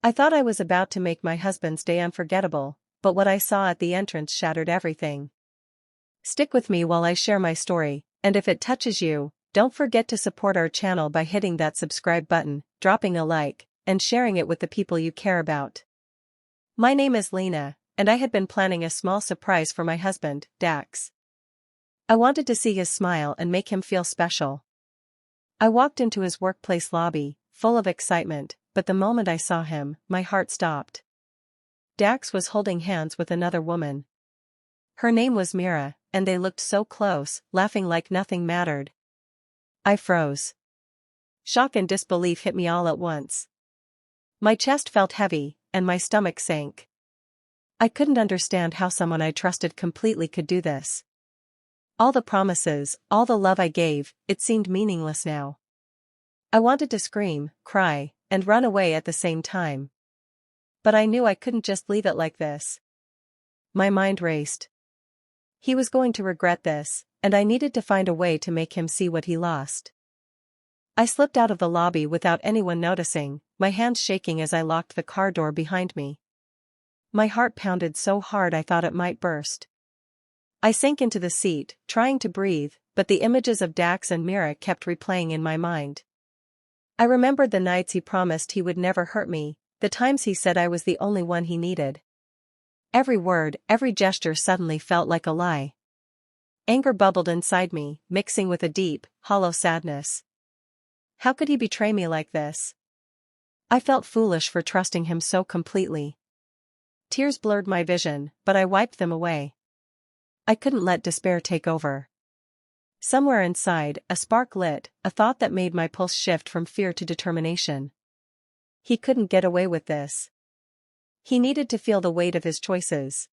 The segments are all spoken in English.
I thought I was about to make my husband's day unforgettable, but what I saw at the entrance shattered everything. Stick with me while I share my story, and if it touches you, don't forget to support our channel by hitting that subscribe button, dropping a like, and sharing it with the people you care about. My name is Lena, and I had been planning a small surprise for my husband, Dax. I wanted to see his smile and make him feel special. I walked into his workplace lobby, full of excitement, but the moment I saw him, my heart stopped. Dax was holding hands with another woman. Her name was Mira, and they looked so close, laughing like nothing mattered. I froze. Shock and disbelief hit me all at once. My chest felt heavy, and my stomach sank. I couldn't understand how someone I trusted completely could do this. All the promises, all the love I gave, it seemed meaningless now. I wanted to scream, cry, and run away at the same time. But I knew I couldn't just leave it like this. My mind raced. He was going to regret this, and I needed to find a way to make him see what he lost. I slipped out of the lobby without anyone noticing, my hands shaking as I locked the car door behind me. My heart pounded so hard I thought it might burst. I sank into the seat, trying to breathe, but the images of Dax and Mira kept replaying in my mind. I remembered the nights he promised he would never hurt me, the times he said I was the only one he needed. Every word, every gesture suddenly felt like a lie. Anger bubbled inside me, mixing with a deep, hollow sadness. How could he betray me like this? I felt foolish for trusting him so completely. Tears blurred my vision, but I wiped them away. I couldn't let despair take over. Somewhere inside, a spark lit, a thought that made my pulse shift from fear to determination. He couldn't get away with this. He needed to feel the weight of his choices.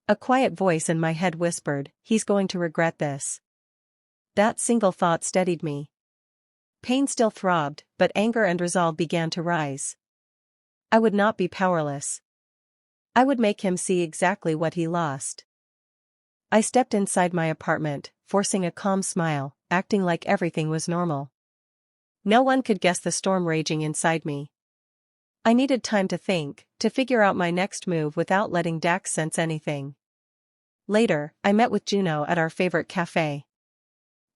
A quiet voice in my head whispered, "He's going to regret this." That single thought steadied me. Pain still throbbed, but anger and resolve began to rise. I would not be powerless. I would make him see exactly what he lost. I stepped inside my apartment, forcing a calm smile, acting like everything was normal. No one could guess the storm raging inside me. I needed time to think, to figure out my next move without letting Dax sense anything. Later, I met with Juno at our favorite cafe.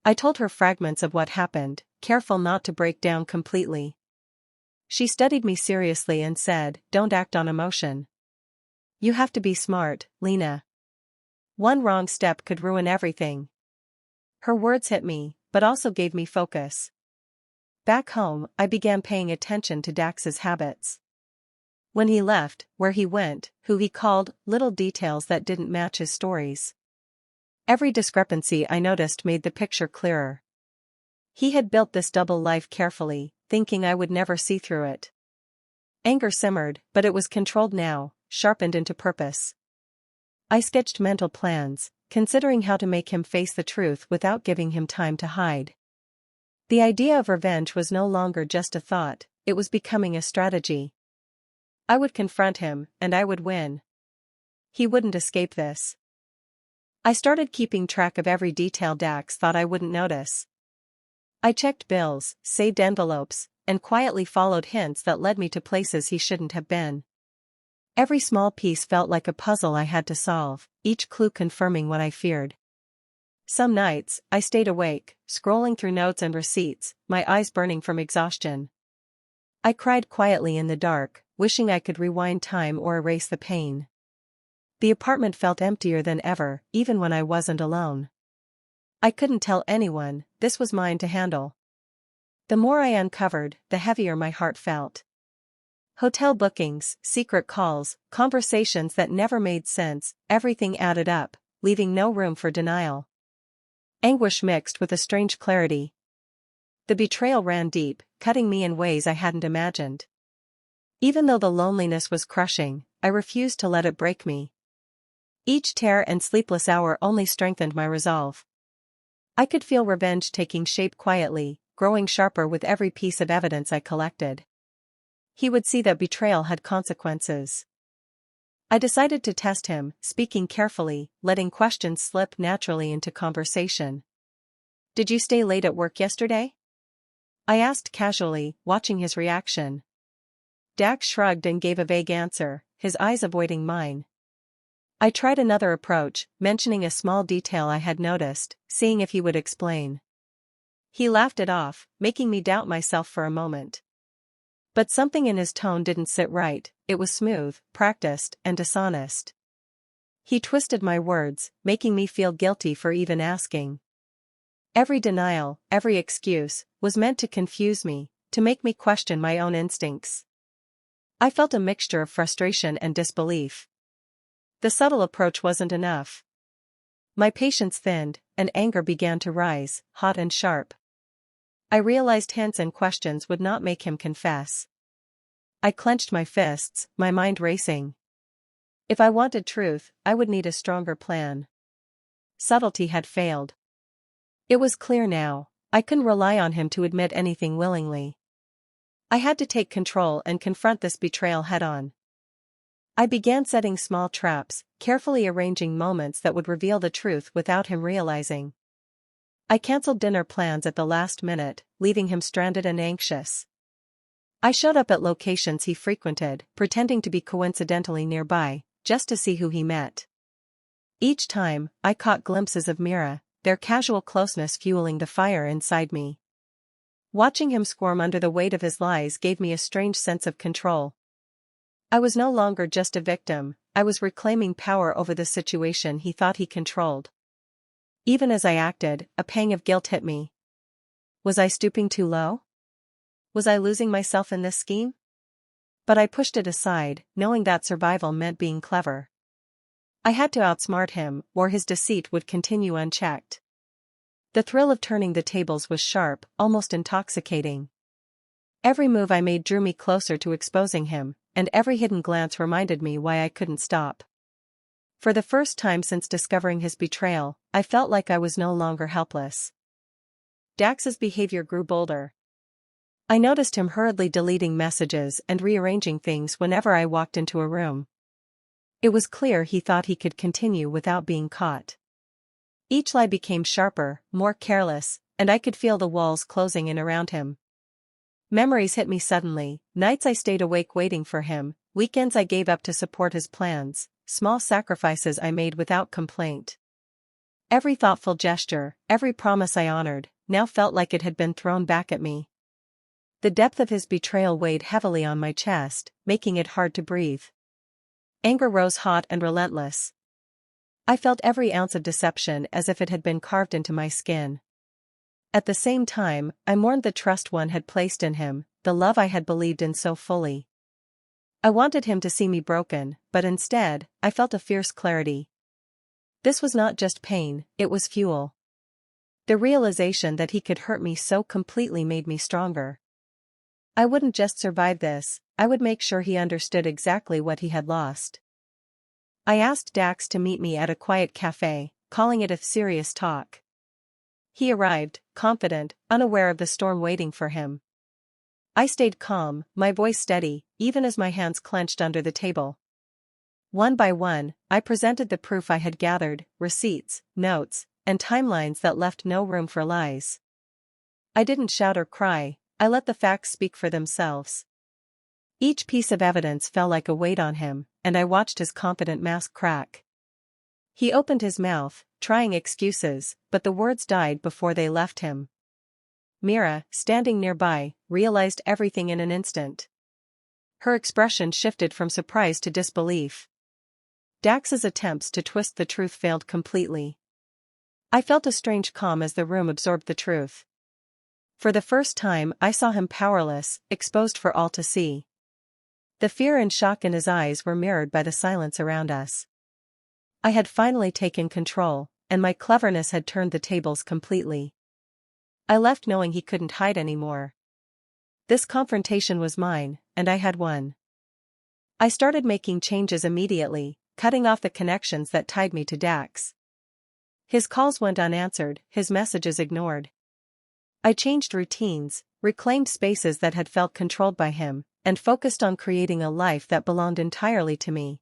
I told her fragments of what happened, careful not to break down completely. She studied me seriously and said, "Don't act on emotion. You have to be smart, Lena. One wrong step could ruin everything." Her words hit me, but also gave me focus. Back home, I began paying attention to Dax's habits. When he left, where he went, who he called, little details that didn't match his stories. Every discrepancy I noticed made the picture clearer. He had built this double life carefully, thinking I would never see through it. Anger simmered, but it was controlled now, sharpened into purpose. I sketched mental plans, considering how to make him face the truth without giving him time to hide. The idea of revenge was no longer just a thought, it was becoming a strategy. I would confront him, and I would win. He wouldn't escape this. I started keeping track of every detail Dax thought I wouldn't notice. I checked bills, saved envelopes, and quietly followed hints that led me to places he shouldn't have been. Every small piece felt like a puzzle I had to solve, each clue confirming what I feared. Some nights, I stayed awake, scrolling through notes and receipts, my eyes burning from exhaustion. I cried quietly in the dark, wishing I could rewind time or erase the pain. The apartment felt emptier than ever, even when I wasn't alone. I couldn't tell anyone, this was mine to handle. The more I uncovered, the heavier my heart felt. Hotel bookings, secret calls, conversations that never made sense, everything added up, leaving no room for denial. Anguish mixed with a strange clarity. The betrayal ran deep, cutting me in ways I hadn't imagined. Even though the loneliness was crushing, I refused to let it break me. Each tear and sleepless hour only strengthened my resolve. I could feel revenge taking shape quietly, growing sharper with every piece of evidence I collected. He would see that betrayal had consequences. I decided to test him, speaking carefully, letting questions slip naturally into conversation. "Did you stay late at work yesterday?" I asked casually, watching his reaction. Dax shrugged and gave a vague answer, his eyes avoiding mine. I tried another approach, mentioning a small detail I had noticed, seeing if he would explain. He laughed it off, making me doubt myself for a moment. But something in his tone didn't sit right. It was smooth, practiced, and dishonest. He twisted my words, making me feel guilty for even asking. Every denial, every excuse, was meant to confuse me, to make me question my own instincts. I felt a mixture of frustration and disbelief. The subtle approach wasn't enough. My patience thinned, and anger began to rise, hot and sharp. I realized hints and questions would not make him confess. I clenched my fists, my mind racing. If I wanted truth, I would need a stronger plan. Subtlety had failed. It was clear now, I couldn't rely on him to admit anything willingly. I had to take control and confront this betrayal head-on. I began setting small traps, carefully arranging moments that would reveal the truth without him realizing. I canceled dinner plans at the last minute, leaving him stranded and anxious. I showed up at locations he frequented, pretending to be coincidentally nearby, just to see who he met. Each time, I caught glimpses of Mira, their casual closeness fueling the fire inside me. Watching him squirm under the weight of his lies gave me a strange sense of control. I was no longer just a victim, I was reclaiming power over the situation he thought he controlled. Even as I acted, a pang of guilt hit me. Was I stooping too low? Was I losing myself in this scheme? But I pushed it aside, knowing that survival meant being clever. I had to outsmart him, or his deceit would continue unchecked. The thrill of turning the tables was sharp, almost intoxicating. Every move I made drew me closer to exposing him, and every hidden glance reminded me why I couldn't stop. For the first time since discovering his betrayal, I felt like I was no longer helpless. Dax's behavior grew bolder. I noticed him hurriedly deleting messages and rearranging things whenever I walked into a room. It was clear he thought he could continue without being caught. Each lie became sharper, more careless, and I could feel the walls closing in around him. Memories hit me suddenly, nights I stayed awake waiting for him, weekends I gave up to support his plans, small sacrifices I made without complaint. Every thoughtful gesture, every promise I honored, now felt like it had been thrown back at me. The depth of his betrayal weighed heavily on my chest, making it hard to breathe. Anger rose hot and relentless. I felt every ounce of deception as if it had been carved into my skin. At the same time, I mourned the trust one had placed in him, the love I had believed in so fully. I wanted him to see me broken, but instead, I felt a fierce clarity. This was not just pain, it was fuel. The realization that he could hurt me so completely made me stronger. I wouldn't just survive this, I would make sure he understood exactly what he had lost. I asked Dax to meet me at a quiet cafe, calling it a serious talk. He arrived, confident, unaware of the storm waiting for him. I stayed calm, my voice steady, even as my hands clenched under the table. One by one, I presented the proof I had gathered, receipts, notes, and timelines that left no room for lies. I didn't shout or cry, I let the facts speak for themselves. Each piece of evidence fell like a weight on him, and I watched his confident mask crack. He opened his mouth, trying excuses, but the words died before they left him. Mira, standing nearby, realized everything in an instant. Her expression shifted from surprise to disbelief. Dax's attempts to twist the truth failed completely. I felt a strange calm as the room absorbed the truth. For the first time I saw him powerless, exposed for all to see. The fear and shock in his eyes were mirrored by the silence around us. I had finally taken control, and my cleverness had turned the tables completely. I left knowing he couldn't hide anymore. This confrontation was mine, and I had won. I started making changes immediately, cutting off the connections that tied me to Dax. His calls went unanswered, his messages ignored. I changed routines, reclaimed spaces that had felt controlled by him, and focused on creating a life that belonged entirely to me.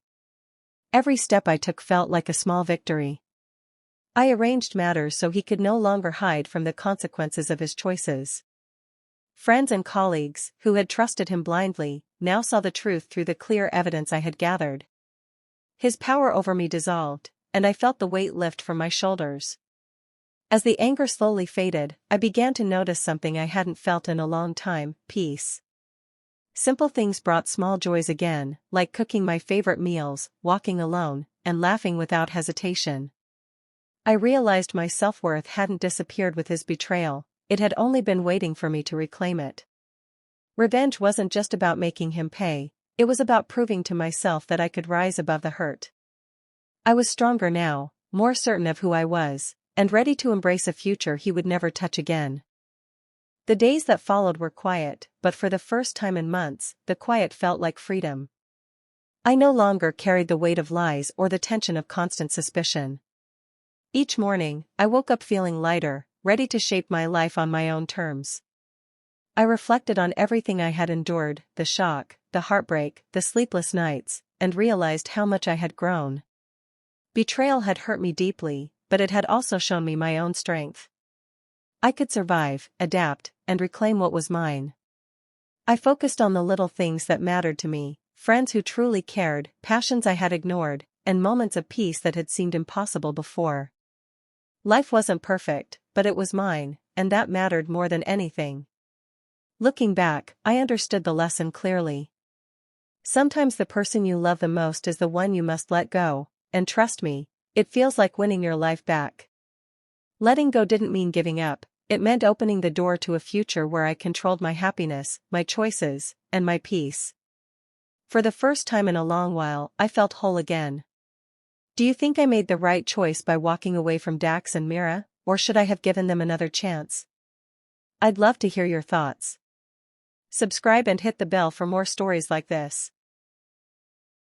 Every step I took felt like a small victory. I arranged matters so he could no longer hide from the consequences of his choices. Friends and colleagues, who had trusted him blindly, now saw the truth through the clear evidence I had gathered. His power over me dissolved, and I felt the weight lift from my shoulders. As the anger slowly faded, I began to notice something I hadn't felt in a long time: peace. Simple things brought small joys again, like cooking my favorite meals, walking alone, and laughing without hesitation. I realized my self-worth hadn't disappeared with his betrayal, it had only been waiting for me to reclaim it. Revenge wasn't just about making him pay, it was about proving to myself that I could rise above the hurt. I was stronger now, more certain of who I was, and ready to embrace a future he would never touch again. The days that followed were quiet, but for the first time in months, the quiet felt like freedom. I no longer carried the weight of lies or the tension of constant suspicion. Each morning, I woke up feeling lighter, ready to shape my life on my own terms. I reflected on everything I had endured, the shock, the heartbreak, the sleepless nights, and realized how much I had grown. Betrayal had hurt me deeply, but it had also shown me my own strength. I could survive, adapt, and reclaim what was mine. I focused on the little things that mattered to me, friends who truly cared, passions I had ignored, and moments of peace that had seemed impossible before. Life wasn't perfect, but it was mine, and that mattered more than anything. Looking back, I understood the lesson clearly. Sometimes the person you love the most is the one you must let go, and trust me, it feels like winning your life back. Letting go didn't mean giving up, it meant opening the door to a future where I controlled my happiness, my choices, and my peace. For the first time in a long while, I felt whole again. Do you think I made the right choice by walking away from Dax and Mira, or should I have given them another chance? I'd love to hear your thoughts. Subscribe and hit the bell for more stories like this.